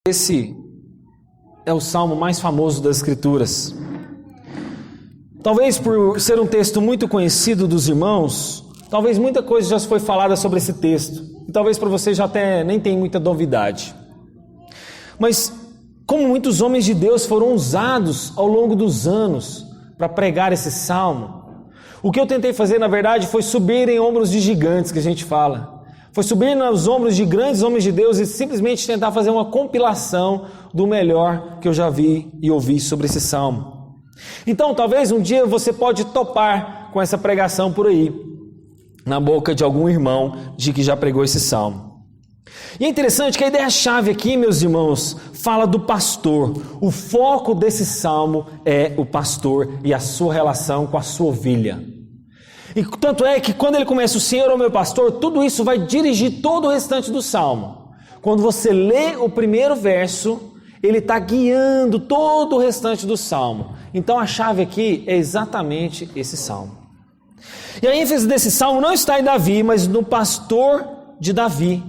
Esse é o salmo mais famoso das Escrituras. Talvez por ser um texto muito conhecido dos irmãos, talvez muita coisa já foi falada sobre esse texto. E talvez para você já até nem tem muita novidade. Mas como muitos homens de Deus foram usados ao longo dos anos para pregar esse salmo, o que eu tentei fazer na verdade foi subir em ombros de gigantes, que a gente fala. Foi subir nos ombros de grandes homens de Deus e simplesmente tentar fazer uma compilação do melhor que eu já vi e ouvi sobre esse salmo. Então, talvez um dia você pode topar com essa pregação por aí, na boca de algum irmão de que já pregou esse salmo. E é interessante que a ideia-chave aqui, meus irmãos, fala do pastor. O foco desse salmo é o pastor e a sua relação com a sua ovelha. E tanto é que quando ele começa, o Senhor é o meu pastor, tudo isso vai dirigir todo o restante do salmo. Quando você lê o primeiro verso, ele está guiando todo o restante do salmo. Então a chave aqui é exatamente esse salmo. E a ênfase desse salmo não está em Davi, mas no pastor de Davi.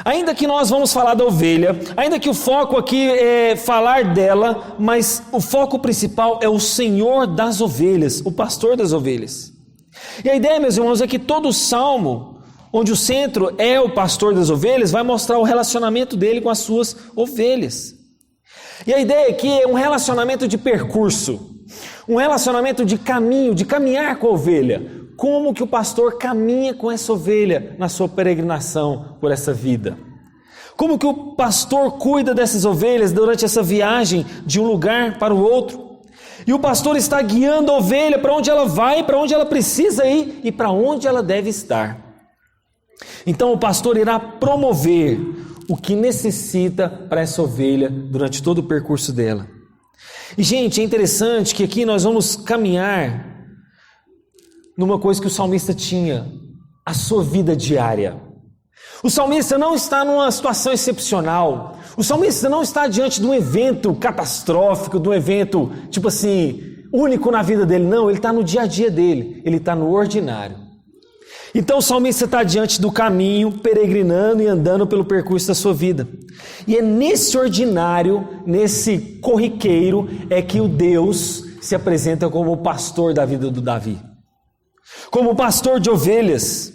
Ainda que nós vamos falar da ovelha, ainda que o foco aqui é falar dela, mas o foco principal é o Senhor das ovelhas, o pastor das ovelhas. E a ideia, meus irmãos, é que todo salmo, onde o centro é o pastor das ovelhas, vai mostrar o relacionamento dele com as suas ovelhas. E a ideia aqui é um relacionamento de percurso, um relacionamento de caminho, de caminhar com a ovelha. Como que o pastor caminha com essa ovelha na sua peregrinação por essa vida? Como que o pastor cuida dessas ovelhas durante essa viagem de um lugar para o outro? E o pastor está guiando a ovelha para onde ela vai, para onde ela precisa ir e para onde ela deve estar. Então o pastor irá promover o que necessita para essa ovelha durante todo o percurso dela. E gente, é interessante que aqui nós vamos caminhar numa coisa que o salmista tinha, a sua vida diária. O salmista não está numa situação excepcional. O salmista não está diante de um evento catastrófico, de um evento, tipo assim, único na vida dele. Não, ele está no dia a dia dele. Ele está no ordinário. Então o salmista está diante do caminho, peregrinando e andando pelo percurso da sua vida. E é nesse ordinário, nesse corriqueiro, é que o Deus se apresenta como o pastor da vida do Davi. Como pastor de ovelhas.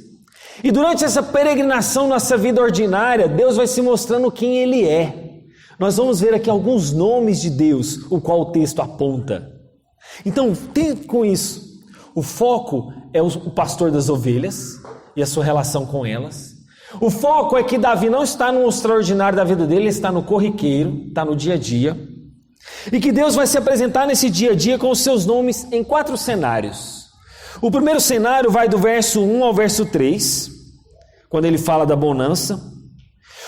E durante essa peregrinação, nossa vida ordinária, Deus vai se mostrando quem Ele é. Nós vamos ver aqui alguns nomes de Deus, o qual o texto aponta. Então, tente com isso. O foco é o pastor das ovelhas e a sua relação com elas. O foco é que Davi não está no extraordinário da vida dele, ele está no corriqueiro, está no dia a dia. E que Deus vai se apresentar nesse dia a dia com os seus nomes em 4 cenários. O primeiro cenário vai do verso 1 ao verso 3, quando ele fala da bonança.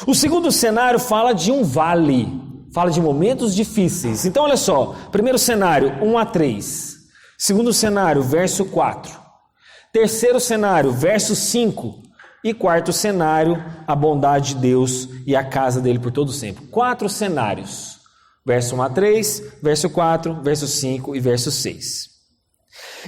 O segundo cenário fala de um vale, fala de momentos difíceis. Então olha só, primeiro cenário 1 a 3, segundo cenário verso 4, terceiro cenário verso 5 e quarto cenário a bondade de Deus e a casa dele por todo sempre. 4 cenários, verso 1 a 3, verso 4, verso 5 e verso 6.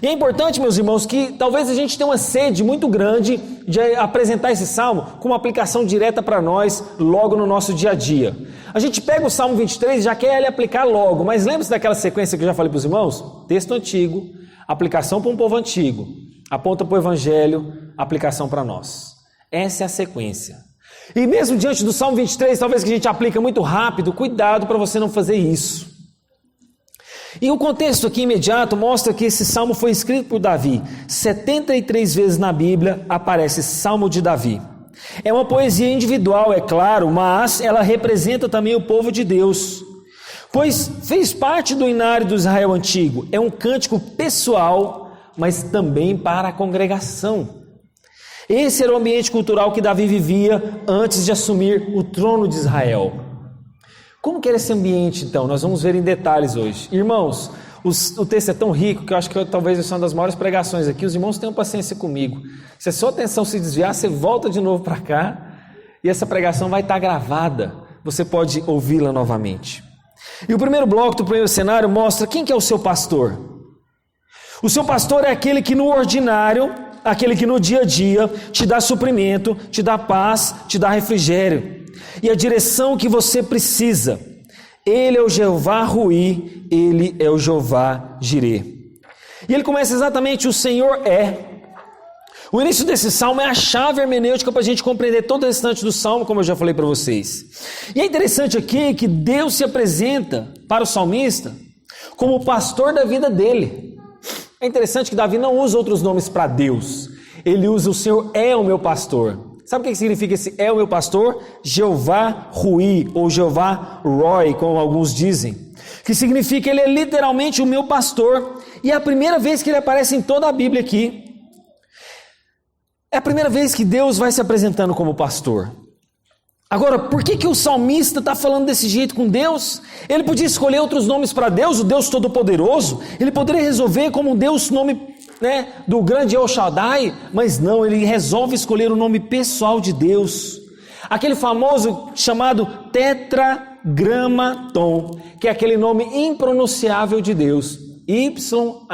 E é importante, meus irmãos, que talvez a gente tenha uma sede muito grande de apresentar esse salmo com uma aplicação direta para nós logo no nosso dia a dia. A gente pega o Salmo 23 e já quer ele aplicar logo, mas lembre-se daquela sequência que eu já falei para os irmãos? Texto antigo, aplicação para um povo antigo, aponta para o Evangelho, aplicação para nós. Essa é a sequência. E mesmo diante do Salmo 23, talvez que a gente aplica muito rápido, cuidado para você não fazer isso. E o contexto aqui imediato mostra que esse salmo foi escrito por Davi. 73 vezes na Bíblia aparece Salmo de Davi. É uma poesia individual, é claro, mas ela representa também o povo de Deus, pois fez parte do inário do Israel antigo. É um cântico pessoal, mas também para a congregação. Esse era o ambiente cultural que Davi vivia antes de assumir o trono de Israel. Como que era esse ambiente, então? Nós vamos ver em detalhes hoje. Irmãos, o texto é tão rico que eu acho que talvez essa é uma das maiores pregações aqui. Os irmãos tenham paciência comigo. Se a sua atenção se desviar, você volta de novo para cá e essa pregação vai estar gravada. Você pode ouvi-la novamente. E o primeiro bloco do primeiro cenário mostra quem que é o seu pastor. O seu pastor é aquele que no ordinário, aquele que no dia a dia te dá suprimento, te dá paz, te dá refrigério. e a direção que você precisa. Ele é o Jeová Ruí, Ele é o Jeová Jirê. E ele começa exatamente: o Senhor é. O início desse salmo é a chave hermenêutica para a gente compreender todo o restante do salmo, como eu já falei para vocês. E é interessante aqui que Deus se apresenta para o salmista como o pastor da vida dele. É interessante que Davi não usa outros nomes para Deus. Ele usa: o Senhor é o meu pastor. Sabe o que significa esse é o meu pastor? Jeová Ruí, ou Jeová Roi, como alguns dizem. Que significa ele é literalmente o meu pastor. E é a primeira vez que ele aparece em toda a Bíblia aqui. É a primeira vez que Deus vai se apresentando como pastor. Agora, por que o salmista está falando desse jeito com Deus? Ele podia escolher outros nomes para Deus, o Deus Todo-Poderoso. Ele poderia resolver como Deus, nome do grande El Shaddai, mas não, ele resolve escolher o nome pessoal de Deus. Aquele famoso chamado Tetragrammaton, que é aquele nome impronunciável de Deus. YHWH.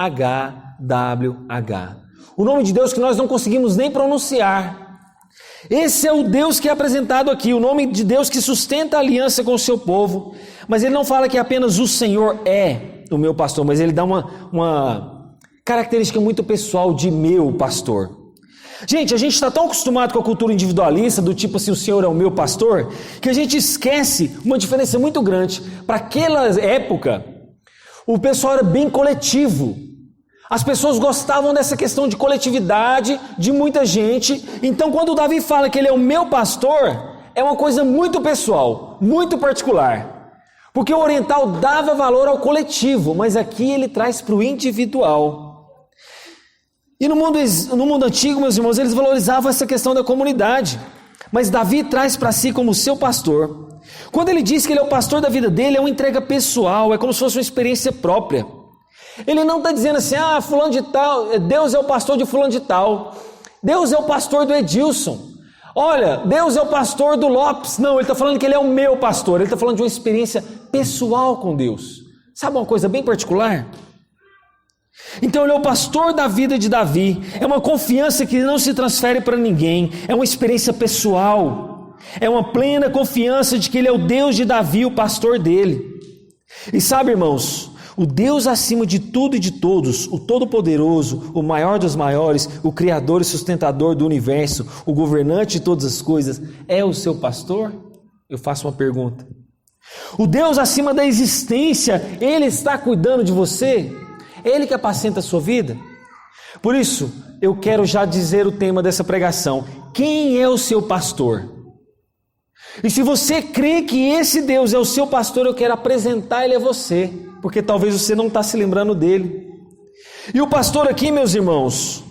O nome de Deus que nós não conseguimos nem pronunciar. Esse é o Deus que é apresentado aqui, o nome de Deus que sustenta a aliança com o seu povo. Mas ele não fala que apenas o Senhor é o meu pastor, mas ele dá uma característica muito pessoal de meu pastor. Gente, a gente está tão acostumado com a cultura individualista, do tipo assim: o Senhor é o meu pastor, que a gente esquece uma diferença muito grande. Para aquela época, o pessoal era bem coletivo. As pessoas gostavam dessa questão de coletividade, de muita gente. Então, quando Davi fala que ele é o meu pastor, é uma coisa muito pessoal, muito particular. Porque o oriental dava valor ao coletivo, mas aqui ele traz para o individual. E no mundo antigo, meus irmãos, eles valorizavam essa questão da comunidade. Mas Davi traz para si como seu pastor. Quando ele diz que ele é o pastor da vida dele, é uma entrega pessoal, é como se fosse uma experiência própria. Ele não está dizendo assim: fulano de tal, Deus é o pastor de fulano de tal, Deus é o pastor do Edilson, olha, Deus é o pastor do Lopes. Não, ele está falando que ele é o meu pastor. Ele está falando de uma experiência pessoal com Deus. Sabe uma coisa bem particular? Então ele é o pastor da vida de Davi. É uma confiança que não se transfere para ninguém, é uma experiência pessoal, é uma plena confiança de que ele é o Deus de Davi, o pastor dele. E sabe, irmãos, o Deus acima de tudo e de todos, o Todo-Poderoso, o maior dos maiores, o Criador e sustentador do universo, o governante de todas as coisas, é o seu pastor? Eu faço uma pergunta. O Deus acima da existência, Ele está cuidando de você? Ele que apacenta a sua vida? Por isso, eu quero já dizer o tema dessa pregação: quem é o seu pastor? E se você crê que esse Deus é o seu pastor, eu quero apresentar Ele a você, porque talvez você não está se lembrando dele. E o pastor aqui, meus irmãos,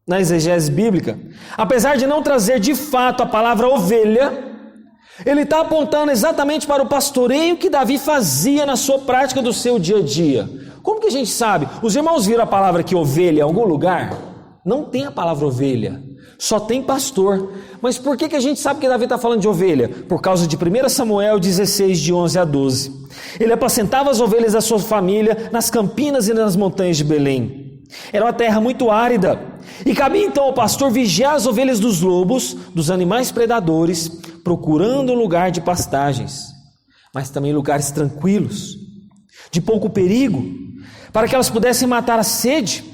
na exegese bíblica, apesar de não trazer de fato a palavra ovelha, ele está apontando exatamente para o pastoreio que Davi fazia na sua prática do seu dia a dia. Como que a gente sabe? Os irmãos viram a palavra aqui ovelha em algum lugar? Não tem a palavra ovelha, só tem pastor. Mas por que a gente sabe que Davi está falando de ovelha? Por causa de 1 Samuel 16, de 11 a 12. Ele apacentava as ovelhas da sua família nas campinas e nas montanhas de Belém. Era uma terra muito árida, e cabia então ao pastor vigiar as ovelhas dos lobos, dos animais predadores, procurando um lugar de pastagens, mas também lugares tranquilos, de pouco perigo, para que elas pudessem matar a sede.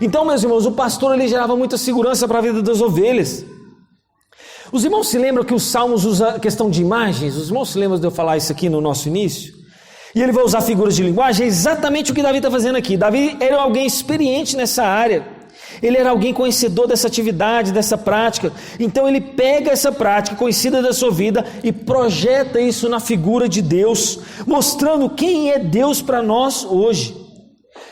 Então, meus irmãos, o pastor ele gerava muita segurança para a vida das ovelhas. Os irmãos se lembram que os Salmos usam a questão de imagens? Os irmãos se lembram de eu falar isso aqui no nosso início? E ele vai usar figuras de linguagem? É exatamente o que Davi está fazendo aqui. Davi era alguém experiente nessa área. Ele era alguém conhecedor dessa atividade, dessa prática. Então ele pega essa prática conhecida da sua vida e projeta isso na figura de Deus, mostrando quem é Deus para nós hoje.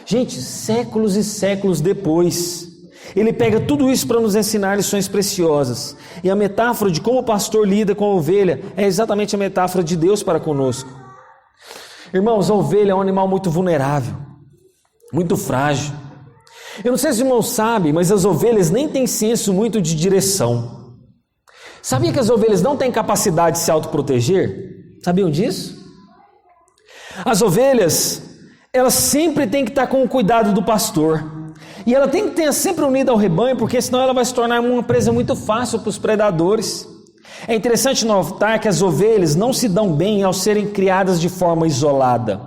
Gente, séculos e séculos depois, ele pega tudo isso para nos ensinar lições preciosas. E a metáfora de como o pastor lida com a ovelha é exatamente a metáfora de Deus para conosco. Irmãos, a ovelha é um animal muito vulnerável, muito frágil. Eu não sei se os irmãos sabem, mas as ovelhas nem têm senso muito de direção. Sabia que as ovelhas não têm capacidade de se autoproteger? Sabiam disso? As ovelhas, elas sempre têm que estar com o cuidado do pastor. E ela tem que estar sempre unida ao rebanho, porque senão ela vai se tornar uma presa muito fácil para os predadores. É interessante notar que as ovelhas não se dão bem ao serem criadas de forma isolada.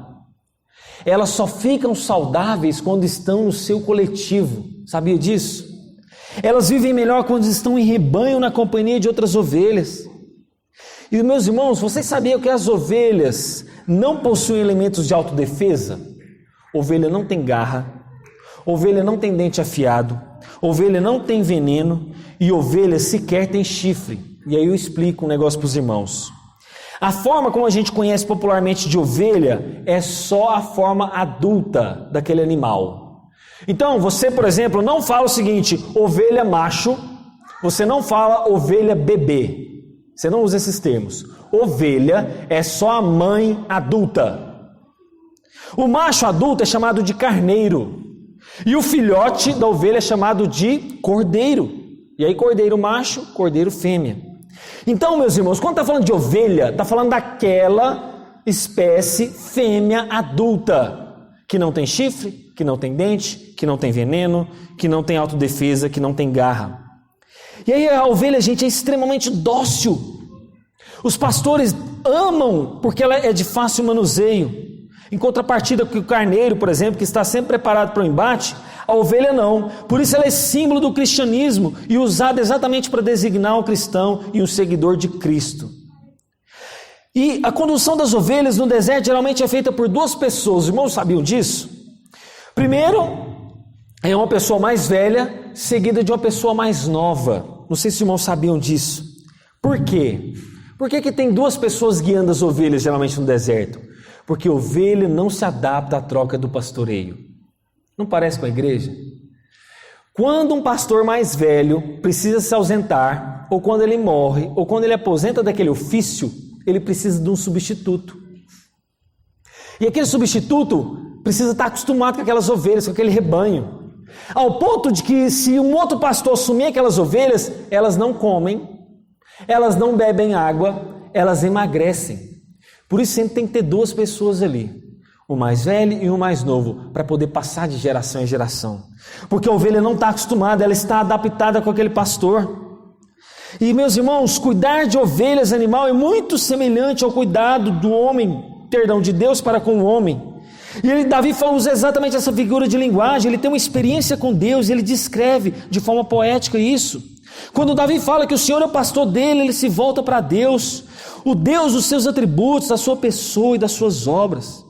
Elas só ficam saudáveis quando estão no seu coletivo. Sabia disso? Elas vivem melhor quando estão em rebanho na companhia de outras ovelhas. E meus irmãos, vocês sabiam que as ovelhas não possuem elementos de autodefesa? Ovelha não tem garra, ovelha não tem dente afiado, ovelha não tem veneno e ovelha sequer tem chifre. E aí eu explico um negócio para os irmãos. A forma como a gente conhece popularmente de ovelha é só a forma adulta daquele animal. Então você, por exemplo, não fala o seguinte, ovelha macho, você não fala ovelha bebê. Você não usa esses termos. Ovelha é só a mãe adulta. O macho adulto é chamado de carneiro. E o filhote da ovelha é chamado de cordeiro. E aí cordeiro macho, cordeiro fêmea. Então, meus irmãos, quando está falando de ovelha, está falando daquela espécie fêmea adulta, que não tem chifre, que não tem dente, que não tem veneno, que não tem autodefesa, que não tem garra. E aí a ovelha, gente, é extremamente dócil. Os pastores amam porque ela é de fácil manuseio. Em contrapartida com o carneiro, por exemplo, que está sempre preparado para o embate, a ovelha não. Por isso ela é símbolo do cristianismo e usada exatamente para designar um cristão e um seguidor de Cristo. E a condução das ovelhas no deserto geralmente é feita por duas pessoas. Os irmãos sabiam disso? Primeiro, é uma pessoa mais velha, seguida de uma pessoa mais nova. Não sei se os irmãos sabiam disso. Por quê? Por que tem duas pessoas guiando as ovelhas geralmente no deserto? Porque ovelha não se adapta à troca do pastoreio. Não parece com a igreja? Quando um pastor mais velho precisa se ausentar, ou quando ele morre, ou quando ele aposenta daquele ofício, ele precisa de um substituto. E aquele substituto precisa estar acostumado com aquelas ovelhas, com aquele rebanho. Ao ponto de que se um outro pastor assumir aquelas ovelhas, elas não comem, elas não bebem água, elas emagrecem. Por isso sempre tem que ter duas pessoas ali, o mais velho e o mais novo, para poder passar de geração em geração. Porque a ovelha não está acostumada, ela está adaptada com aquele pastor. E meus irmãos, cuidar de ovelhas, animal, é muito semelhante ao cuidado do homem, de Deus para com o homem. E Davi usa exatamente essa figura de linguagem, ele tem uma experiência com Deus, ele descreve de forma poética isso. Quando Davi fala que o Senhor é o pastor dele, ele se volta para Deus, o Deus dos seus atributos, da sua pessoa e das suas obras.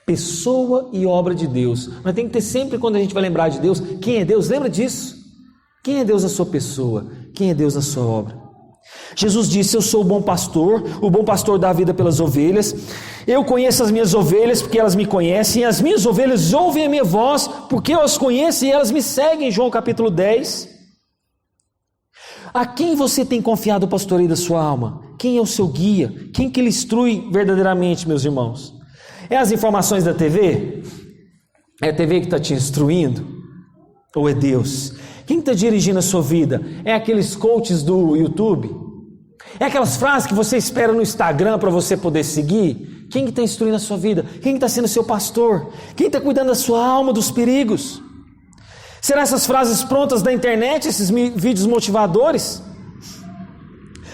Pessoa e obra de Deus. Mas tem que ter sempre, quando a gente vai lembrar de Deus, quem é Deus? Lembra disso? Quem é Deus na sua pessoa? Quem é Deus na sua obra? Jesus disse, eu sou o bom pastor dá a vida pelas ovelhas. Eu conheço as minhas ovelhas porque elas me conhecem, e as minhas ovelhas ouvem a minha voz porque eu as conheço e elas me seguem. João capítulo 10. A quem você tem confiado o pastoreio da sua alma? Quem é o seu guia? Quem que lhe instrui verdadeiramente, meus irmãos? É as informações da TV? É a TV que está te instruindo? Ou é Deus? Quem está dirigindo a sua vida? É aqueles coaches do YouTube? É aquelas frases que você espera no Instagram para você poder seguir? Quem que está instruindo a sua vida? Quem está sendo seu pastor? Quem está cuidando da sua alma dos perigos? Será essas frases prontas da internet, esses vídeos motivadores?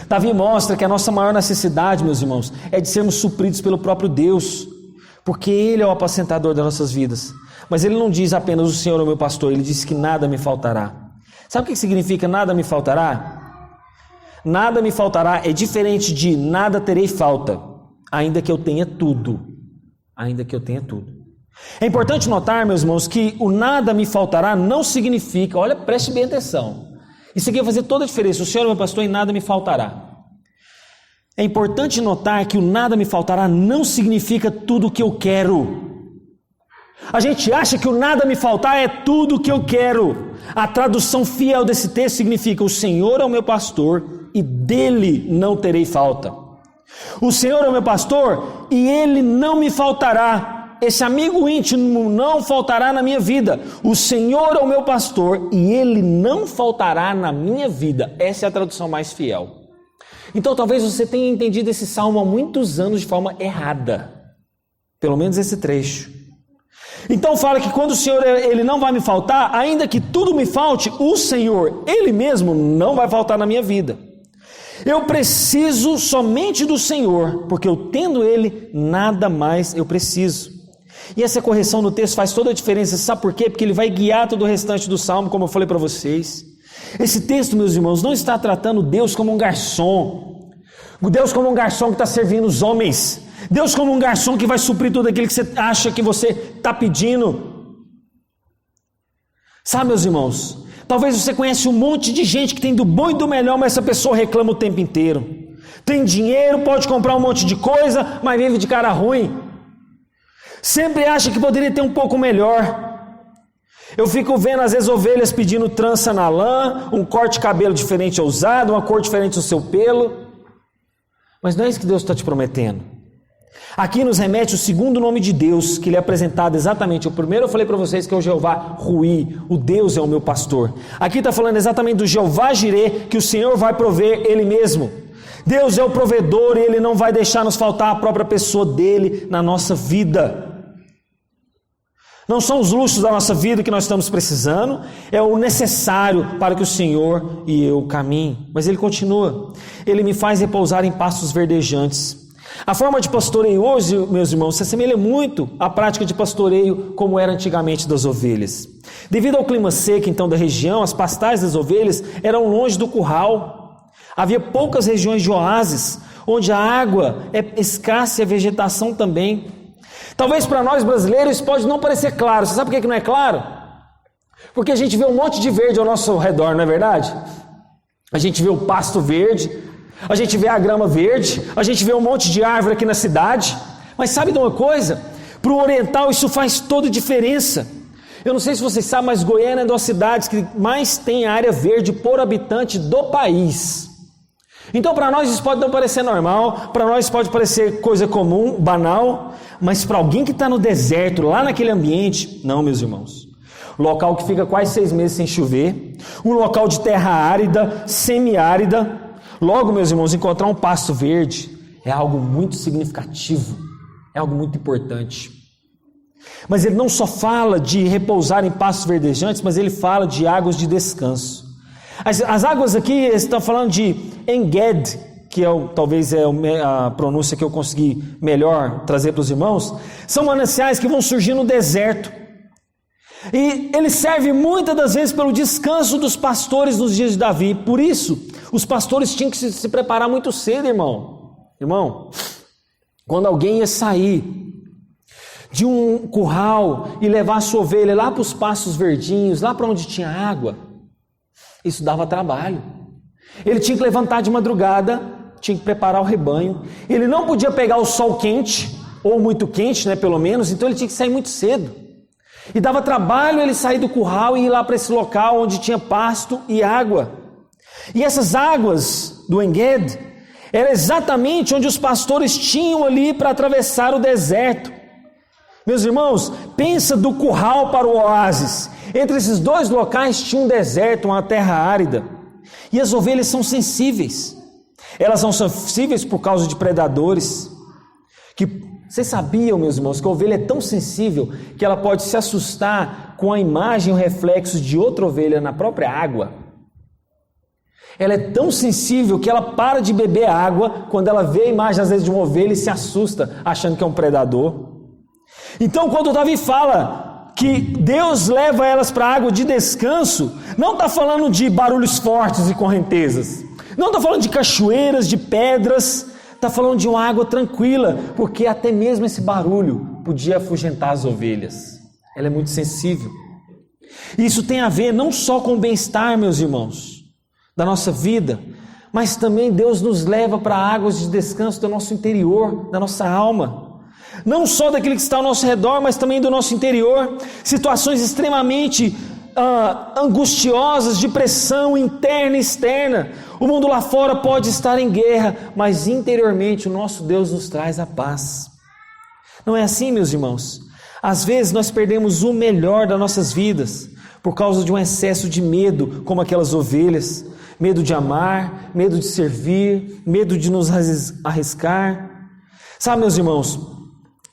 Davi mostra que a nossa maior necessidade, meus irmãos, é de sermos supridos pelo próprio Deus, porque Ele é o apacentador das nossas vidas. Mas Ele não diz apenas o Senhor é o meu pastor, Ele diz que nada me faltará. Sabe o que significa nada me faltará? Nada me faltará é diferente de nada terei falta, ainda que eu tenha tudo. Ainda que eu tenha tudo. É importante notar, meus irmãos, que o nada me faltará não significa, olha, preste bem atenção, isso aqui vai fazer toda a diferença, o Senhor é meu pastor e nada me faltará. É importante notar que o nada me faltará não significa tudo o que eu quero. A gente acha que o nada me faltar é tudo o que eu quero. A tradução fiel desse texto significa, o Senhor é o meu pastor e dele não terei falta. O Senhor é o meu pastor e ele não me faltará. Esse amigo íntimo não faltará na minha vida. O Senhor é o meu pastor e Ele não faltará na minha vida. Essa é a tradução mais fiel. Então talvez você tenha entendido esse salmo há muitos anos de forma errada. Pelo menos esse trecho. Então fala que quando o Senhor Ele não vai me faltar, ainda que tudo me falte, o Senhor, Ele mesmo, não vai faltar na minha vida. Eu preciso somente do Senhor, porque eu tendo Ele, nada mais eu preciso. E essa correção no texto faz toda a diferença, sabe por quê? Porque ele vai guiar todo o restante do Salmo, como eu falei para vocês. Esse texto, meus irmãos, não está tratando Deus como um garçom, Deus como um garçom que está servindo os homens, Deus como um garçom que vai suprir tudo aquilo que você acha que você está pedindo. Sabe, meus irmãos, talvez você conheça um monte de gente que tem do bom e do melhor, mas essa pessoa reclama o tempo inteiro. Tem dinheiro, pode comprar um monte de coisa, mas vive de cara ruim. Sempre acha que poderia ter um pouco melhor. Eu fico vendo às vezes ovelhas pedindo trança na lã, um corte de cabelo diferente ousado, uma cor diferente no seu pelo. Mas não é isso que Deus está te prometendo. Aqui nos remete o segundo nome de Deus, que lhe é apresentado exatamente. O primeiro eu falei para vocês que é o Jeová Ruí, o Deus é o meu pastor. Aqui está falando exatamente do Jeová Jirê, que o Senhor vai prover Ele mesmo. Deus é o provedor e Ele não vai deixar nos faltar a própria pessoa dEle na nossa vida. Não são os luxos da nossa vida que nós estamos precisando, é o necessário para que o Senhor e eu caminhem. Mas Ele continua, Ele me faz repousar em pastos verdejantes. A forma de pastoreio hoje, meus irmãos, se assemelha muito à prática de pastoreio como era antigamente das ovelhas. Devido ao clima seco então da região, as pastagens das ovelhas eram longe do curral. Havia poucas regiões de oásis, onde a água é escassa e a vegetação também. Talvez para nós brasileiros isso pode não parecer claro. Você sabe por que não é claro? Porque a gente vê um monte de verde ao nosso redor, não é verdade? A gente vê o pasto verde, a gente vê a grama verde, a gente vê um monte de árvore aqui na cidade. Mas sabe de uma coisa? Para o oriental isso faz toda a diferença. Eu não sei se vocês sabem, mas Goiânia é uma das cidades que mais tem área verde por habitante do país. Então para nós isso pode não parecer normal, para nós pode parecer coisa comum, banal, mas para alguém que está no deserto, lá naquele ambiente, não, meus irmãos. Local que fica quase 6 meses sem chover, um local de terra árida, semiárida. Logo, meus irmãos, encontrar um pasto verde é algo muito significativo, é algo muito importante. Mas ele não só fala de repousar em pastos verdejantes, mas ele fala de águas de descanso. As águas aqui estão falando de Enged, que talvez é a pronúncia que eu consegui melhor trazer para os irmãos, são mananciais que vão surgir no deserto. E ele serve muitas das vezes pelo descanso dos pastores nos dias de Davi. Por isso, os pastores tinham que se preparar muito cedo, irmão. Irmão, quando alguém ia sair de um curral e levar a sua ovelha lá para os pastos verdinhos, lá para onde tinha água, isso dava trabalho. Ele tinha que levantar de madrugada, tinha que preparar o rebanho. Ele não podia pegar o sol quente, ou muito quente, né, pelo menos, então ele tinha que sair muito cedo. E dava trabalho ele sair do curral e ir lá para esse local onde tinha pasto e água. E essas águas do Enged era exatamente onde os pastores tinham ali para atravessar o deserto. Meus irmãos, pensa do curral para o oásis. Entre esses dois locais tinha um deserto, uma terra árida. E as ovelhas são sensíveis. Elas são sensíveis por causa de predadores. Vocês sabiam, meus irmãos, que a ovelha é tão sensível que ela pode se assustar com a imagem e o reflexo de outra ovelha na própria água? Ela é tão sensível que ela para de beber água quando ela vê a imagem, às vezes, de uma ovelha e se assusta, achando que é um predador. Então, quando Davi fala que Deus leva elas para a água de descanso, não está falando de barulhos fortes e correntezas, não está falando de cachoeiras, de pedras, está falando de uma água tranquila, porque até mesmo esse barulho podia afugentar as ovelhas. Ela é muito sensível. Isso tem a ver não só com o bem-estar, meus irmãos, da nossa vida, mas também Deus nos leva para águas de descanso do nosso interior, da nossa alma. Não só daquilo que está ao nosso redor, mas também do nosso interior. Situações extremamente angustiosas, de pressão interna e externa. O mundo lá fora pode estar em guerra, mas interiormente o nosso Deus nos traz a paz. Não é assim, meus irmãos? Às vezes nós perdemos o melhor das nossas vidas por causa de um excesso de medo, como aquelas ovelhas. Medo de amar, medo de servir, medo de nos arriscar. Sabe, meus irmãos,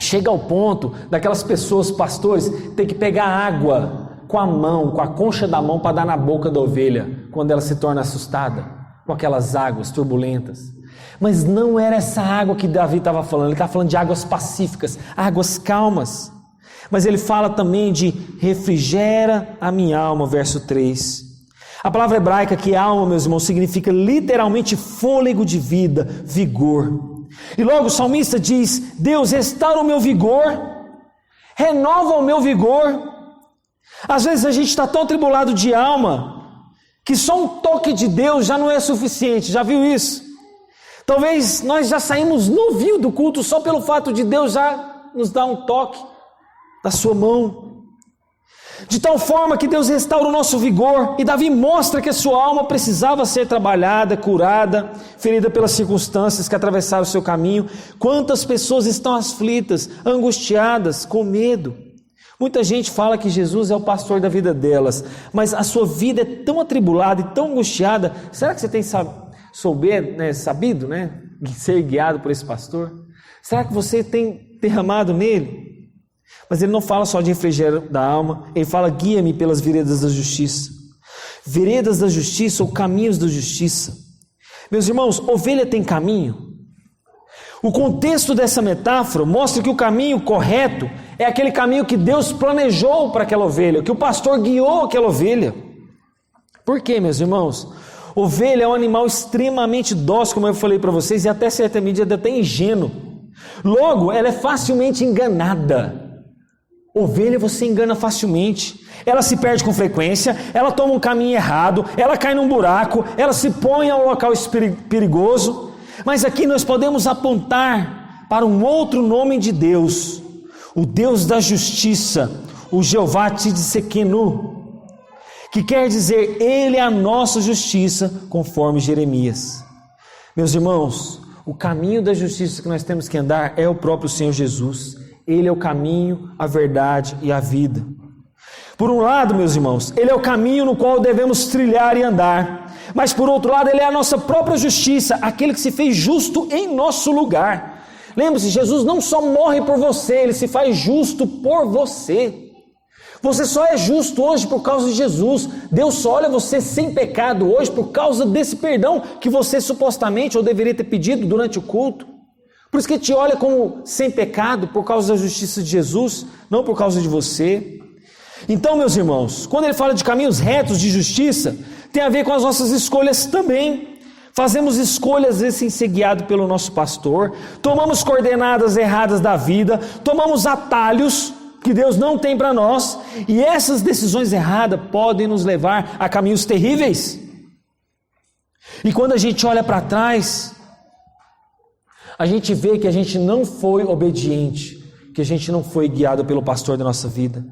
chega ao ponto daquelas pessoas, pastores, ter que pegar água com a mão, com a concha da mão, para dar na boca da ovelha, quando ela se torna assustada. com aquelas águas turbulentas. Mas não era essa água que Davi estava falando, ele estava falando de águas pacíficas, águas calmas. Mas ele fala também de refrigera a minha alma, verso 3. A palavra hebraica que alma, meus irmãos, significa literalmente fôlego de vida, vigor. E logo o salmista diz: Deus, restaura o meu vigor, renova o meu vigor. Às vezes a gente está tão atribulado de alma, que só um toque de Deus já não é suficiente, já viu isso? Talvez nós já saímos novinho do culto só pelo fato de Deus já nos dar um toque da sua mão. De tal forma que Deus restaura o nosso vigor, e Davi mostra que a sua alma precisava ser trabalhada, curada, ferida pelas circunstâncias que atravessaram o seu caminho. Quantas pessoas estão aflitas, angustiadas, com medo? Muita gente fala que Jesus é o pastor da vida delas, mas a sua vida é tão atribulada e tão angustiada. Será que você tem sabido, ser guiado por esse pastor? Será que você tem derramado nele? Mas ele não fala só de refrigério da alma, ele fala: guia-me pelas veredas da justiça. Veredas da justiça ou caminhos da justiça. Meus irmãos, ovelha tem caminho? O contexto dessa metáfora mostra que o caminho correto é aquele caminho que Deus planejou para aquela ovelha, que o pastor guiou aquela ovelha. Por quê, meus irmãos? Ovelha é um animal extremamente dócil, como eu falei para vocês, e até certa medida até ingênuo. Logo, ela é facilmente enganada. Ovelha você engana facilmente, ela se perde com frequência, ela toma um caminho errado, ela cai num buraco, ela se põe a um local perigoso. Mas aqui nós podemos apontar para um outro nome de Deus, o Deus da justiça, o Jeová Tsidkenu, que quer dizer, Ele é a nossa justiça, conforme Jeremias. Meus irmãos, o caminho da justiça que nós temos que andar é o próprio Senhor Jesus. Ele é o caminho, a verdade e a vida. Por um lado, meus irmãos, Ele é o caminho no qual devemos trilhar e andar. Mas por outro lado, Ele é a nossa própria justiça, aquele que se fez justo em nosso lugar. Lembre-se, Jesus não só morre por você, Ele se faz justo por você. Você só é justo hoje por causa de Jesus. Deus só olha você sem pecado hoje por causa desse perdão que você supostamente ou deveria ter pedido durante o culto. Por isso que Ele te olha como sem pecado por causa da justiça de Jesus, não por causa de você. Então, meus irmãos, quando Ele fala de caminhos retos de justiça, tem a ver com as nossas escolhas também. Fazemos escolhas às vezes sem ser guiado pelo nosso pastor, tomamos coordenadas erradas da vida, tomamos atalhos que Deus não tem para nós, e essas decisões erradas podem nos levar a caminhos terríveis. E quando a gente olha para trás, a gente vê que a gente não foi obediente, que a gente não foi guiado pelo pastor da nossa vida.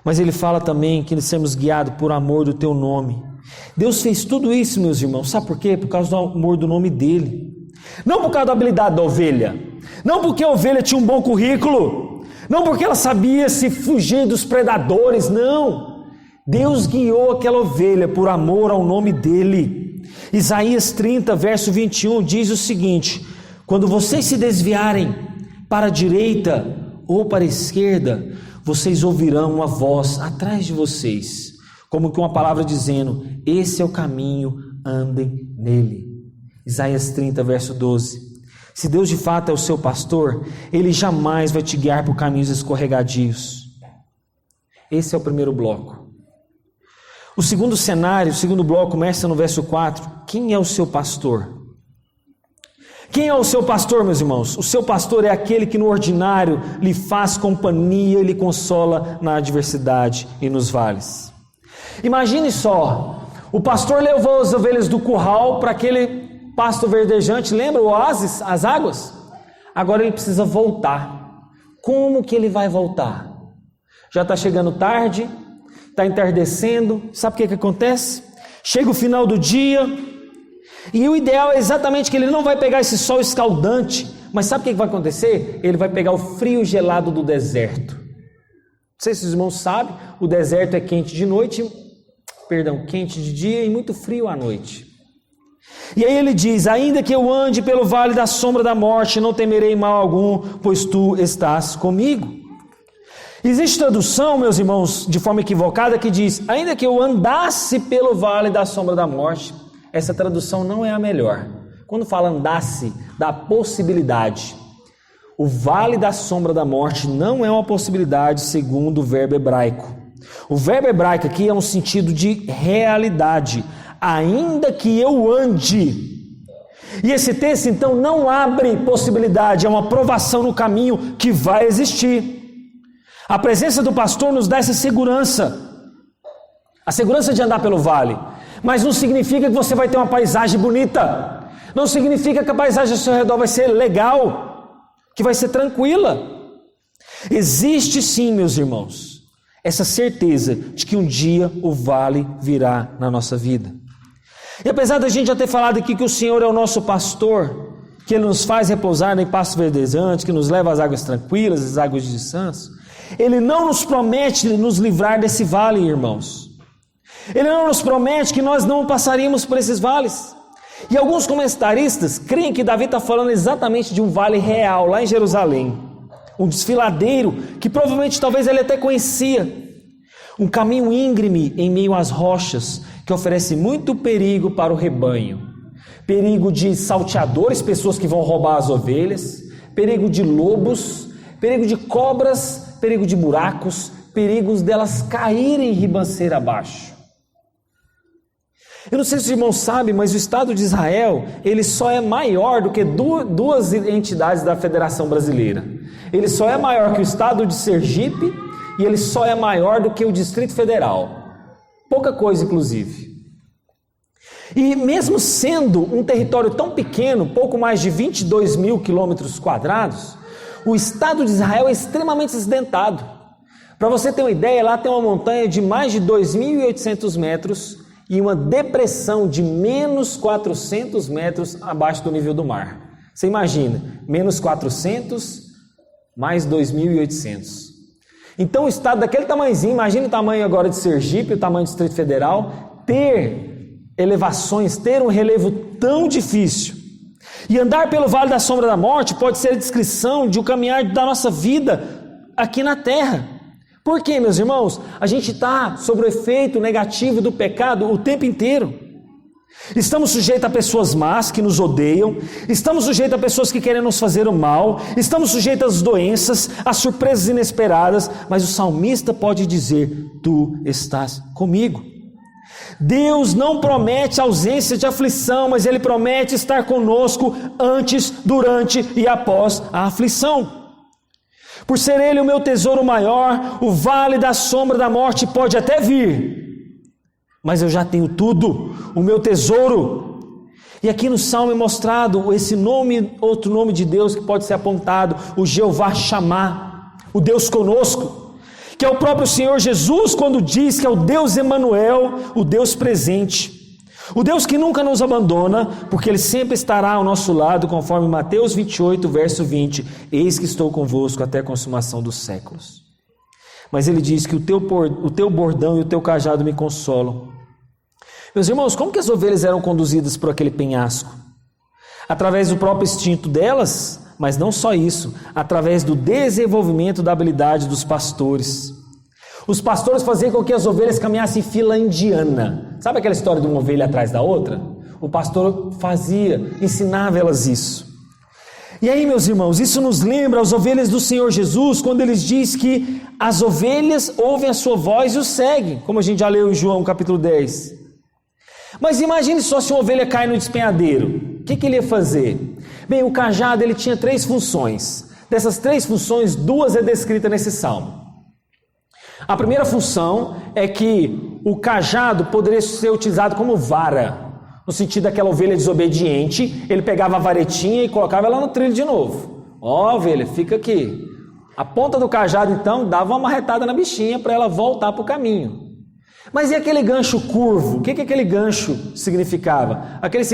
Mas Ele fala também que nós somos guiados por amor do Teu nome. Deus fez tudo isso, meus irmãos, sabe por quê? Por causa do amor do nome dEle. Não por causa da habilidade da ovelha, não porque a ovelha tinha um bom currículo, não porque ela sabia se fugir dos predadores, não. Deus guiou aquela ovelha por amor ao nome dEle. Isaías 30, verso 21 diz o seguinte: quando vocês se desviarem para a direita ou para a esquerda, vocês ouvirão uma voz atrás de vocês, como que uma palavra dizendo: esse é o caminho, andem nele. Isaías 30, verso 12. Se Deus de fato é o seu pastor, Ele jamais vai te guiar por caminhos escorregadios. Esse é o primeiro bloco. O segundo cenário, o segundo bloco começa no verso 4. Quem é o seu pastor? Quem é o seu pastor, meus irmãos? O seu pastor é aquele que no ordinário lhe faz companhia e lhe consola na adversidade e nos vales. Imagine só, o pastor levou as ovelhas do curral para aquele pasto verdejante, lembra o oásis, as águas? Agora ele precisa voltar. Como que ele vai voltar? Já está chegando tarde, está entardecendo, sabe o que acontece? Chega o final do dia, e o ideal é exatamente que ele não vai pegar esse sol escaldante, mas sabe o que vai acontecer? Ele vai pegar o frio gelado do deserto. Não sei se os irmãos sabem, o deserto é quente de noite, quente de dia e muito frio à noite. E aí ele diz: ainda que eu ande pelo vale da sombra da morte, não temerei mal algum, pois tu estás comigo. Existe tradução, meus irmãos, de forma equivocada, que diz: ainda que eu andasse pelo vale da sombra da morte. essa tradução não é a melhor. Quando fala andasse, da possibilidade. O vale da sombra da morte não é uma possibilidade segundo o verbo hebraico. O verbo hebraico aqui é um sentido de realidade, ainda que eu ande. E esse texto então não abre possibilidade, é uma provação no caminho que vai existir. A presença do pastor nos dá essa segurança, a segurança de andar pelo vale, mas não significa que você vai ter uma paisagem bonita, não significa que a paisagem ao seu redor vai ser legal, que vai ser tranquila. Existe sim, meus irmãos, essa certeza de que um dia o vale virá na nossa vida. E apesar da gente já ter falado aqui que o Senhor é o nosso pastor, que Ele nos faz repousar em pastos verdejantes, que nos leva às águas tranquilas, às águas de descanso, Ele não nos promete nos livrar desse vale, irmãos. Ele não nos promete que nós não passaríamos por esses vales. E alguns comentaristas creem que Davi está falando exatamente de um vale real, lá em Jerusalém. Um desfiladeiro que provavelmente talvez ele até conhecia. Um caminho íngreme em meio às rochas, que oferece muito perigo para o rebanho. Perigo de salteadores, pessoas que vão roubar as ovelhas. Perigo de lobos, perigo de cobras, perigo de buracos, perigos delas caírem ribanceira abaixo. Eu não sei se os irmãos sabem, mas o Estado de Israel, ele só é maior do que duas entidades da Federação Brasileira. Ele só é maior que o Estado de Sergipe e ele só é maior do que o Distrito Federal. Pouca coisa, inclusive. E mesmo sendo um território tão pequeno, pouco mais de 22 mil quilômetros quadrados, o Estado de Israel é extremamente acidentado. Para você ter uma ideia, lá tem uma montanha de mais de 2.800 metros e uma depressão de menos 400 metros abaixo do nível do mar. Você imagina, menos 400 mais 2.800. Então o estado daquele tamanhozinho, imagine o tamanho agora de Sergipe, o tamanho do Distrito Federal, ter elevações, ter um relevo tão difícil. E andar pelo Vale da Sombra da Morte pode ser a descrição de um caminhar da nossa vida aqui na Terra. Por quê, meus irmãos? A gente está sob o efeito negativo do pecado o tempo inteiro. Estamos sujeitos a pessoas más que nos odeiam, estamos sujeitos a pessoas que querem nos fazer o mal, estamos sujeitos às doenças, às surpresas inesperadas, mas o salmista pode dizer: tu estás comigo. Deus não promete ausência de aflição, mas Ele promete estar conosco antes, durante e após a aflição. Por ser Ele o meu tesouro maior, o vale da sombra da morte pode até vir, mas eu já tenho tudo, o meu tesouro. E aqui no Salmo é mostrado esse nome, outro nome de Deus que pode ser apontado, o Jeová Shammah, o Deus conosco, que é o próprio Senhor Jesus quando diz que é o Deus Emanuel, o Deus presente, o Deus que nunca nos abandona, porque Ele sempre estará ao nosso lado, conforme Mateus 28, verso 20, eis que estou convosco até a consumação dos séculos. Mas Ele diz que o teu bordão e o teu cajado me consolam. Meus irmãos, como que as ovelhas eram conduzidas por aquele penhasco? Através do próprio instinto delas, mas não só isso, através do desenvolvimento da habilidade dos pastores. Os pastores faziam com que as ovelhas caminhassem em fila indiana. Sabe aquela história de uma ovelha atrás da outra? O pastor ensinava elas isso. E aí, meus irmãos, isso nos lembra as ovelhas do Senhor Jesus, quando Ele diz que as ovelhas ouvem a sua voz e o seguem, como a gente já leu em João capítulo 10. Mas imagine só se uma ovelha cai no despenhadeiro, o que ele ia fazer? Bem, o cajado ele tinha 3 funções. Dessas 3 funções, 2 é descrita nesse salmo. A primeira função é que o cajado poderia ser utilizado como vara, no sentido daquela ovelha desobediente, ele pegava a varetinha e colocava ela no trilho de novo. Ó, ovelha, fica aqui. A ponta do cajado, então, dava uma marretada na bichinha para ela voltar para o caminho. Mas e aquele gancho curvo? O que aquele gancho significava? Aquele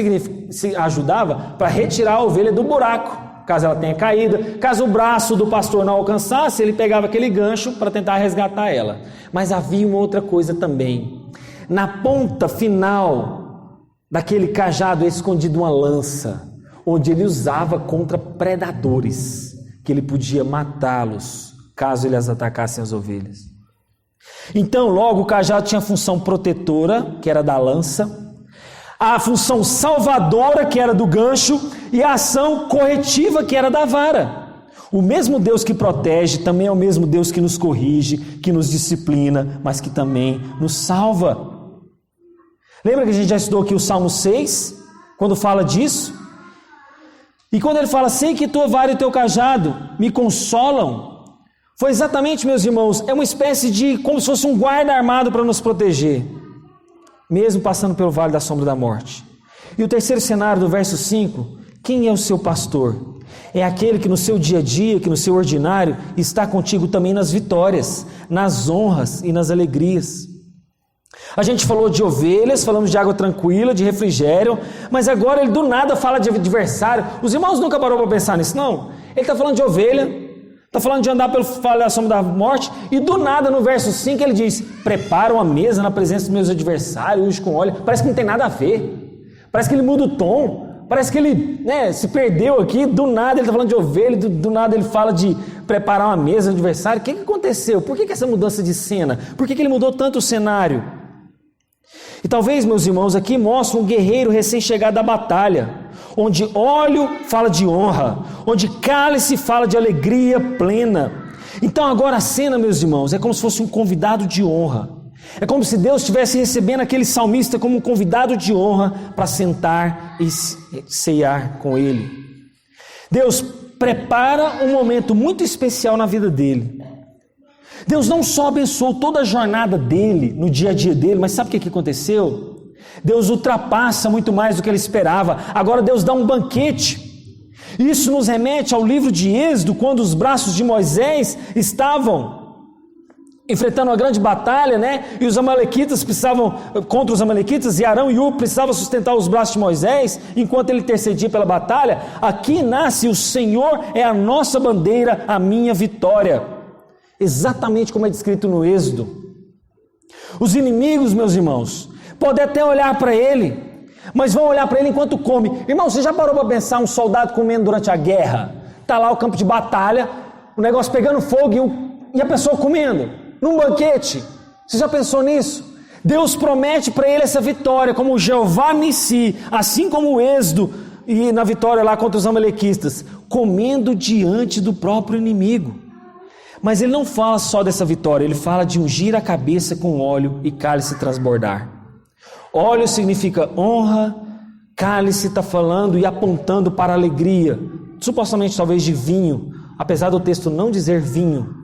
ajudava para retirar a ovelha do buraco, caso ela tenha caído. Caso o braço do pastor não alcançasse, ele pegava aquele gancho para tentar resgatar ela. Mas havia uma outra coisa também. Na ponta final daquele cajado é escondida uma lança, onde ele usava contra predadores, que ele podia matá-los, caso eles atacassem as ovelhas. Então, logo, o cajado tinha a função protetora, que era da lança. A função salvadora, que era do gancho, e a ação corretiva, que era da vara. O mesmo Deus que protege também é o mesmo Deus que nos corrige, que nos disciplina, mas que também nos salva. Lembra que a gente já estudou aqui o Salmo 6, quando fala disso? E quando ele fala, sei que tua vara e teu cajado me consolam, foi exatamente, meus irmãos, é uma espécie de, como se fosse um guarda armado para nos proteger, mesmo passando pelo vale da sombra da morte. E o terceiro cenário do verso 5, quem é o seu pastor? É aquele que no seu dia a dia, que no seu ordinário, está contigo também nas vitórias, nas honras e nas alegrias. A gente falou de ovelhas, falamos de água tranquila, de refrigério, mas agora ele do nada fala de adversário. Os irmãos nunca pararam para pensar nisso, não? Ele está falando de ovelha, está falando de andar pelo vale da sombra da morte, e do nada no verso 5 ele diz, preparam a mesa na presença dos meus adversários, unge com óleo. Parece que não tem nada a ver, parece que ele muda o tom, parece que ele se perdeu aqui. Do nada ele está falando de ovelha, do nada ele fala de preparar uma mesa no adversário. O que aconteceu? Por que essa mudança de cena? Por que ele mudou tanto o cenário? E talvez, meus irmãos, aqui mostra um guerreiro recém-chegado da batalha, onde óleo fala de honra, onde cálice fala de alegria plena. Então agora a cena, meus irmãos, é como se fosse um convidado de honra. É como se Deus estivesse recebendo aquele salmista como um convidado de honra para sentar e ceiar com ele. Deus prepara um momento muito especial na vida dele. Deus não só abençoou toda a jornada dele, no dia a dia dele, mas sabe o que aconteceu? Deus ultrapassa muito mais do que ele esperava. Agora Deus dá um banquete. Isso nos remete ao livro de Êxodo, quando os braços de Moisés estavam enfrentando uma grande batalha, E os amalequitas precisavam, contra os amalequitas, e Arão e Hur precisavam sustentar os braços de Moisés, enquanto ele intercedia pela batalha. Aqui nasce o Senhor é a nossa bandeira, a minha vitória. Exatamente como é descrito no Êxodo. Os inimigos, meus irmãos, podem até olhar para ele, mas vão olhar para ele enquanto come. Irmão, você já parou para pensar um soldado comendo durante a guerra? Está lá o campo de batalha, o negócio pegando fogo e a pessoa comendo, num banquete. Você já pensou nisso? Deus promete para ele essa vitória, como o Jeová Nissi, assim como o Êxodo, e na vitória lá contra os amalequistas, comendo diante do próprio inimigo. Mas ele não fala só dessa vitória, ele fala de ungir a cabeça com óleo e cálice transbordar. Óleo significa honra, cálice está falando e apontando para a alegria, supostamente talvez de vinho, apesar do texto não dizer vinho.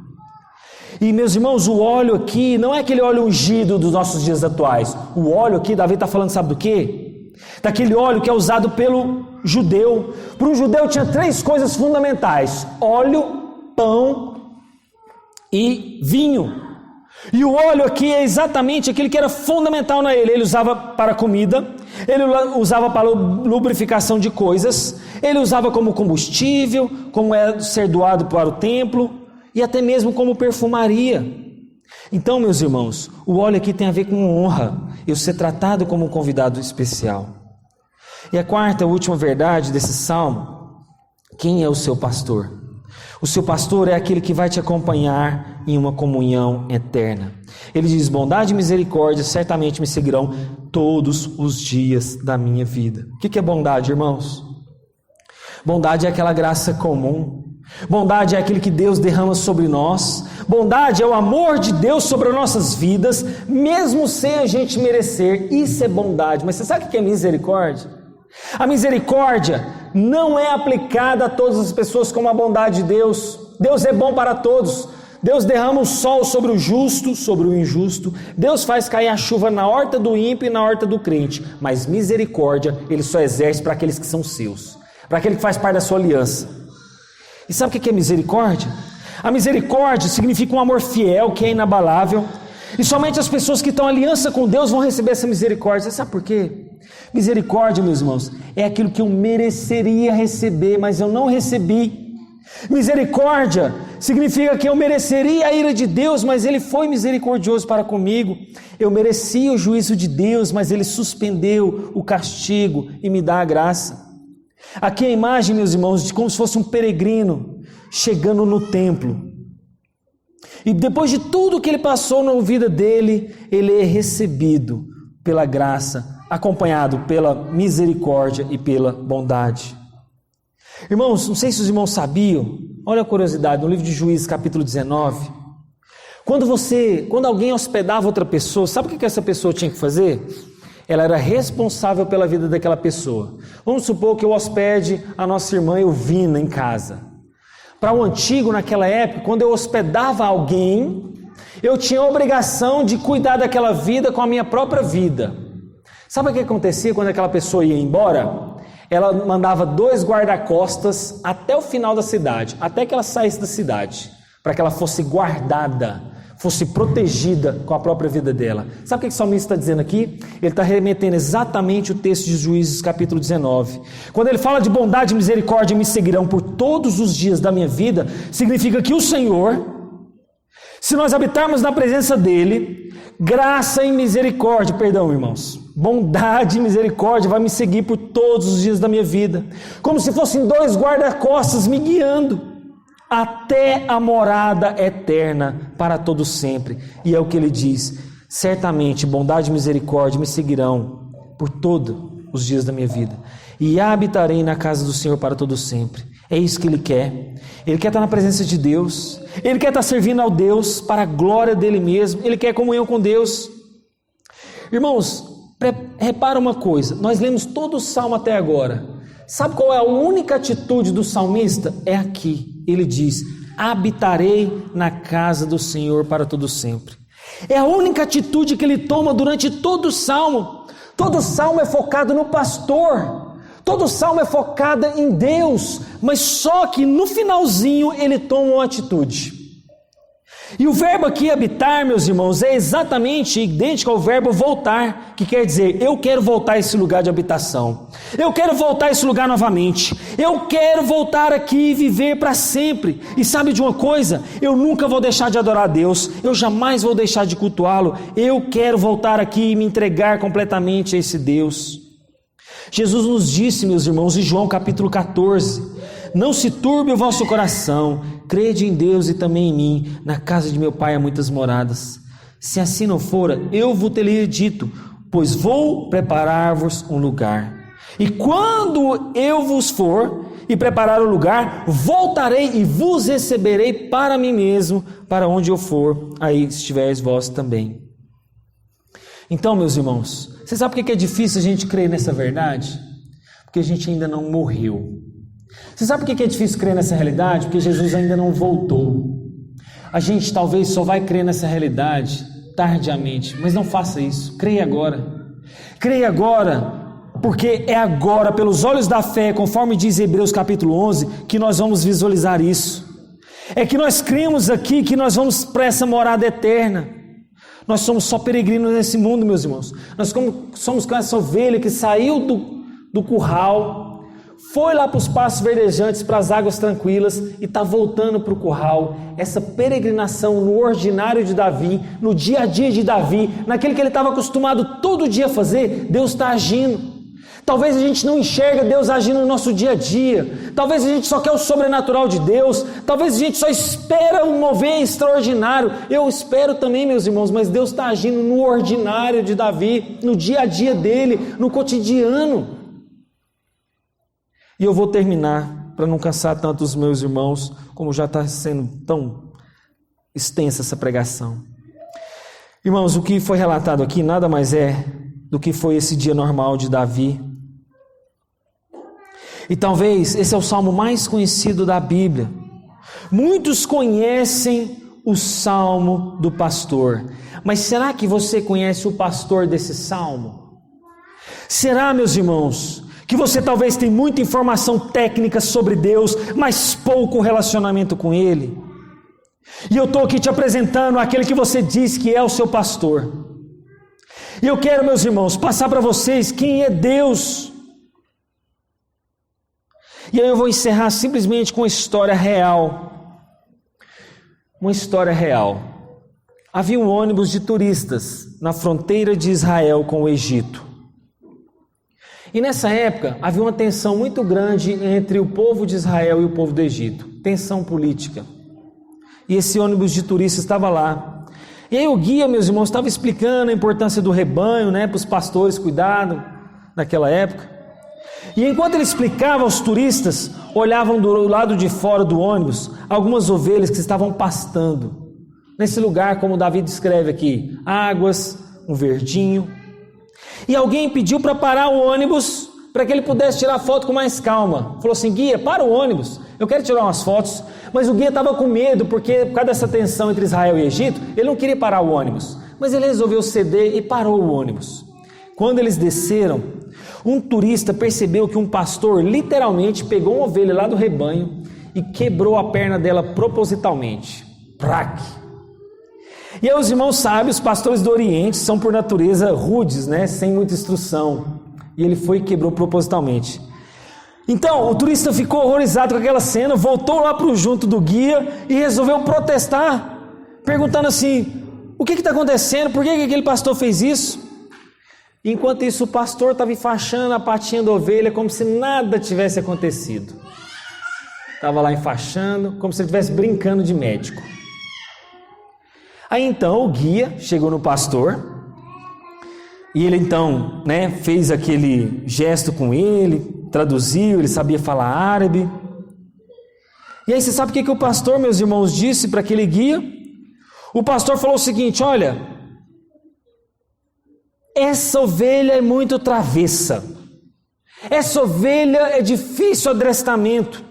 E meus irmãos, o óleo aqui não é aquele óleo ungido dos nossos dias atuais. O óleo aqui, Davi está falando, sabe do quê? Daquele óleo que é usado pelo judeu. Para um judeu tinha 3 coisas fundamentais: óleo, pão e vinho. E o óleo aqui é exatamente aquele que era fundamental na ele. Ele usava para comida, ele usava para lubrificação de coisas, ele usava como combustível, como ser doado para o templo, e até mesmo como perfumaria. Então, meus irmãos, o óleo aqui tem a ver com honra, eu ser tratado como um convidado especial. E a quarta, última verdade desse salmo: quem é o seu pastor? O seu pastor é aquele que vai te acompanhar em uma comunhão eterna. Ele diz, bondade e misericórdia certamente me seguirão todos os dias da minha vida. O que é bondade, irmãos? Bondade é aquela graça comum. Bondade é aquele que Deus derrama sobre nós. Bondade é o amor de Deus sobre as nossas vidas, mesmo sem a gente merecer. Isso é bondade. Mas você sabe o que é misericórdia? A misericórdia não é aplicada a todas as pessoas como a bondade de Deus. Deus é bom para todos. Deus derrama o sol sobre o justo, sobre o injusto. Deus faz cair a chuva na horta do ímpio e na horta do crente. Mas misericórdia Ele só exerce para aqueles que são seus, para aquele que faz parte da sua aliança. E sabe o que é misericórdia? A misericórdia significa um amor fiel que é inabalável. E somente as pessoas que estão em aliança com Deus vão receber essa misericórdia. Você sabe por quê? Misericórdia, meus irmãos, é aquilo que eu mereceria receber, mas eu não recebi. Misericórdia significa que eu mereceria a ira de Deus, mas Ele foi misericordioso para comigo. Eu merecia o juízo de Deus, mas Ele suspendeu o castigo e me dá a graça. Aqui a imagem, meus irmãos, de como se fosse um peregrino chegando no templo. E depois de tudo que ele passou na vida dele, ele é recebido pela graça acompanhado pela misericórdia e pela bondade. Irmãos, não sei se os irmãos sabiam, olha a curiosidade, no livro de Juízes, capítulo 19, quando alguém hospedava outra pessoa, sabe o que essa pessoa tinha que fazer? Ela era responsável pela vida daquela pessoa. Vamos supor que eu hospede a nossa irmã Elvina em casa. Para o antigo, naquela época, quando eu hospedava alguém, eu tinha a obrigação de cuidar daquela vida com a minha própria vida. Sabe o que acontecia quando aquela pessoa ia embora? Ela mandava 2 guarda-costas até o final da cidade, até que ela saísse da cidade, para que ela fosse guardada, fosse protegida com a própria vida dela. Sabe o que o salmista está dizendo aqui? Ele está remetendo exatamente o texto de Juízes capítulo 19. Quando ele fala de bondade e misericórdia me seguirão por todos os dias da minha vida, significa que o Senhor, se nós habitarmos na presença dele, graça e misericórdia, irmãos, bondade e misericórdia vai me seguir por todos os dias da minha vida, como se fossem 2 guarda-costas me guiando até a morada eterna para todo sempre. E é o que ele diz: certamente bondade e misericórdia me seguirão por todos os dias da minha vida, e habitarei na casa do Senhor para todo sempre. É isso que ele quer. Ele quer estar na presença de Deus, ele quer estar servindo ao Deus para a glória dele mesmo, ele quer comunhão com Deus. Irmãos, repara uma coisa, nós lemos todo o salmo até agora. Sabe qual é a única atitude do salmista? É aqui. Ele diz: habitarei na casa do Senhor para todo sempre. É a única atitude que ele toma durante todo o salmo. Todo o salmo é focado no pastor, todo o salmo é focado em Deus, mas só que no finalzinho ele toma uma atitude. E o verbo aqui habitar, meus irmãos, é exatamente idêntico ao verbo voltar, que quer dizer, eu quero voltar a esse lugar de habitação, eu quero voltar a esse lugar novamente, eu quero voltar aqui e viver para sempre. E sabe de uma coisa? Eu nunca vou deixar de adorar a Deus, eu jamais vou deixar de cultuá-lo, eu quero voltar aqui e me entregar completamente a esse Deus. Jesus nos disse, meus irmãos, em João capítulo 14, não se turbe o vosso coração, crede em Deus e também em mim, na casa de meu Pai há muitas moradas. Se assim não fora, eu vos teria dito, pois vou preparar-vos um lugar. E quando eu vos for e preparar o lugar, voltarei e vos receberei para mim mesmo, para onde eu for, aí estiveres vós também. Então, meus irmãos, você sabe por que é difícil a gente crer nessa verdade? Porque a gente ainda não morreu. Você sabe por que é difícil crer nessa realidade? Porque Jesus ainda não voltou. A gente talvez só vai crer nessa realidade tardiamente, mas não faça isso, creia agora. Creia agora, porque é agora, pelos olhos da fé, conforme diz Hebreus capítulo 11, que nós vamos visualizar isso. É que nós cremos aqui que nós vamos para essa morada eterna. Nós somos só peregrinos nesse mundo, meus irmãos. Nós somos como essa ovelha que saiu do curral, foi lá para os pastos verdejantes, para as águas tranquilas e está voltando para o curral. Essa peregrinação no ordinário de Davi, no dia a dia de Davi, naquele que ele estava acostumado todo dia a fazer, Deus está agindo. Talvez a gente não enxerga Deus agindo no nosso dia a dia, talvez a gente só quer o sobrenatural de Deus, talvez a gente só espera um mover extraordinário. Eu espero também, meus irmãos, mas Deus está agindo no ordinário de Davi, no dia a dia dele, no cotidiano. E eu vou terminar, para não cansar tanto os meus irmãos, como já está sendo tão extensa essa pregação. Irmãos, o que foi relatado aqui nada mais é do que foi esse dia normal de Davi. E talvez esse é o salmo mais conhecido da Bíblia. Muitos conhecem o salmo do pastor, mas será que você conhece o pastor desse salmo? Será, meus irmãos, que você talvez tenha muita informação técnica sobre Deus, mas pouco relacionamento com Ele? E eu estou aqui te apresentando aquele que você diz que é o seu pastor. E eu quero, meus irmãos, passar para vocês quem é Deus. E aí eu vou encerrar simplesmente com uma história real. Uma história real. Havia um ônibus de turistas na fronteira de Israel com o Egito. E nessa época havia uma tensão muito grande entre o povo de Israel e o povo do Egito. Tensão política. E esse ônibus de turistas estava lá. E aí o guia, meus irmãos, estava explicando a importância do rebanho, né, para os pastores cuidarem naquela época. E enquanto ele explicava aos turistas, olhavam do lado de fora do ônibus algumas ovelhas que estavam pastando. Nesse lugar, como Davi descreve aqui, águas, um verdinho. E alguém pediu para parar o ônibus para que ele pudesse tirar foto com mais calma. Falou assim: guia, para o ônibus, eu quero tirar umas fotos. Mas o guia estava com medo, porque por causa dessa tensão entre Israel e Egito, ele não queria parar o ônibus. Mas ele resolveu ceder e parou o ônibus. Quando eles desceram, um turista percebeu que um pastor literalmente pegou uma ovelha lá do rebanho e quebrou a perna dela propositalmente. Prac! E aí os irmãos sabem, os pastores do Oriente são por natureza rudes, né? Sem muita instrução. E ele foi e quebrou propositalmente. Então o turista ficou horrorizado com aquela cena, voltou lá para o junto do guia e resolveu protestar, perguntando assim: o que está acontecendo? Por que aquele pastor fez isso? Enquanto isso, o pastor estava enfaixando a patinha da ovelha como se nada tivesse acontecido. Estava lá enfaixando, como se ele estivesse brincando de médico. Aí então o guia chegou no pastor e ele então, né, fez aquele gesto com ele, traduziu, ele sabia falar árabe. E aí você sabe o que o pastor, meus irmãos, disse para aquele guia? O pastor falou o seguinte: olha, essa ovelha é muito travessa, essa ovelha é difícil adestramento,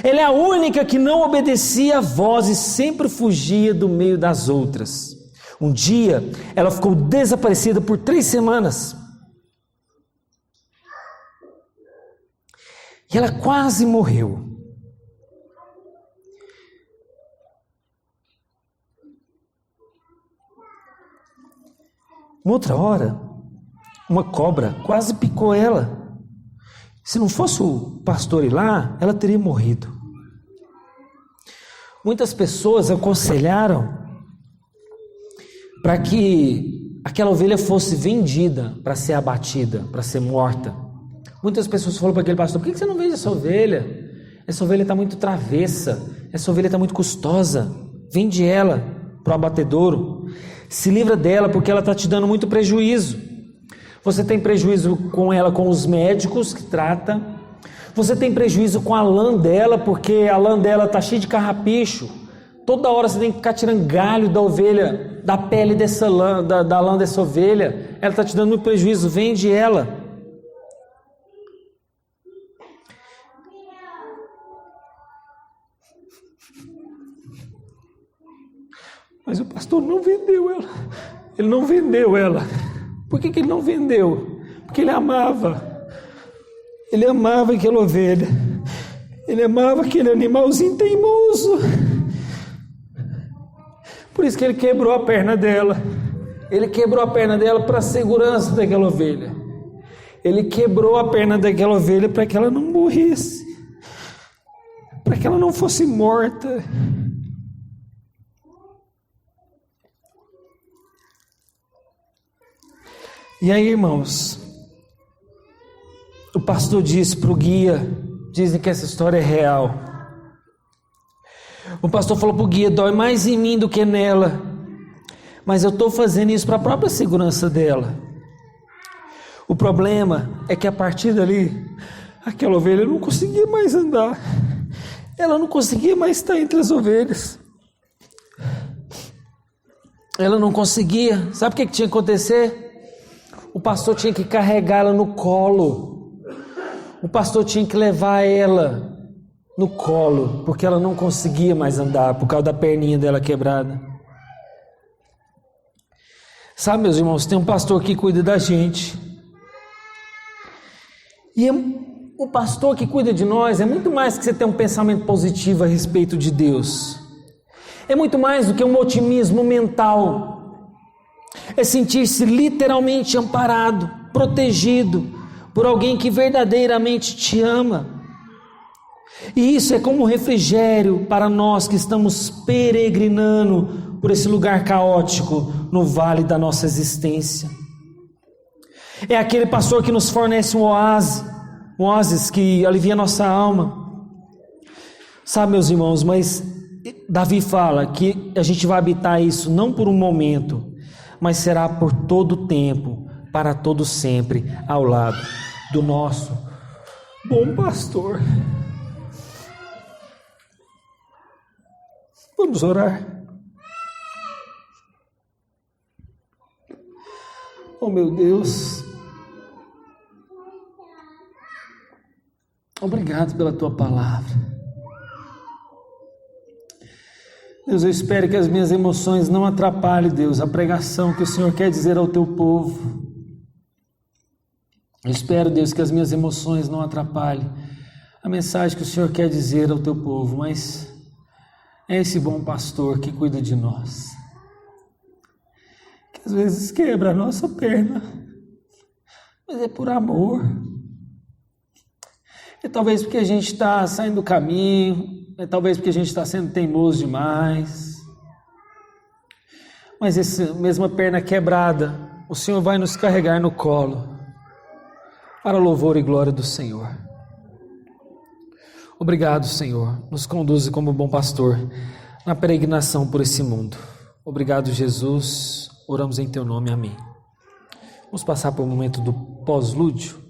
ela é a única que não obedecia a voz e sempre fugia do meio das outras. Um dia ela ficou desaparecida por 3 semanas e ela quase morreu. Uma outra hora, uma cobra quase picou ela. Se não fosse o pastor ir lá, ela teria morrido. Muitas pessoas aconselharam para que aquela ovelha fosse vendida para ser abatida, para ser morta. Muitas pessoas falaram para aquele pastor: por que você não vende essa ovelha? Essa ovelha está muito travessa, essa ovelha está muito custosa, vende ela para o abatedouro, se livra dela porque ela está te dando muito prejuízo. Você tem prejuízo com ela, com os médicos que trata, você tem prejuízo com a lã dela, porque a lã dela está cheia de carrapicho, toda hora você tem que ficar tirando galho da ovelha, da pele dessa lã, da lã dessa ovelha, ela está te dando muito prejuízo, vende ela. Mas o pastor não vendeu ela. Ele não vendeu ela. Por que ele não vendeu? Porque ele amava. Ele amava aquela ovelha. Ele amava aquele animalzinho teimoso. Por isso que ele quebrou a perna dela. Ele quebrou a perna dela para a segurança daquela ovelha. Ele quebrou a perna daquela ovelha para que ela não morresse. Para que ela não fosse morta. E aí, irmãos, o pastor disse para o guia, dizem que essa história é real. O pastor falou para o guia: dói mais em mim do que nela, mas eu estou fazendo isso para a própria segurança dela. O problema é que a partir dali, aquela ovelha não conseguia mais andar, ela não conseguia mais estar entre as ovelhas. Ela não conseguia. Sabe o que tinha que acontecer? O pastor tinha que carregá-la no colo. O pastor tinha que levar ela no colo, porque ela não conseguia mais andar por causa da perninha dela quebrada. Sabe, meus irmãos, tem um pastor que cuida da gente. E o pastor que cuida de nós é muito mais que você ter um pensamento positivo a respeito de Deus. É muito mais do que um otimismo mental. É sentir-se literalmente amparado, protegido por alguém que verdadeiramente te ama. E isso é como um refrigério para nós que estamos peregrinando por esse lugar caótico no vale da nossa existência. É aquele pastor que nos fornece um oásis que alivia nossa alma. Sabe, meus irmãos, mas Davi fala que a gente vai habitar isso não por um momento, mas será por todo o tempo, para todo sempre, ao lado do nosso bom pastor. Vamos orar. Oh, meu Deus, obrigado pela tua palavra. Deus, eu espero que as minhas emoções não atrapalhem, Deus, a pregação que o Senhor quer dizer ao teu povo. Eu espero, Deus, que as minhas emoções não atrapalhem a mensagem que o Senhor quer dizer ao teu povo, mas é esse bom pastor que cuida de nós, que às vezes quebra a nossa perna, mas é por amor. É talvez porque a gente está saindo do caminho, é talvez porque a gente está sendo teimoso demais, mas essa mesma perna quebrada, o Senhor vai nos carregar no colo, para louvor e glória do Senhor. Obrigado, Senhor, nos conduze como bom pastor na peregrinação por esse mundo. Obrigado, Jesus, oramos em teu nome, amém. Vamos passar para o momento do pós-lúdio.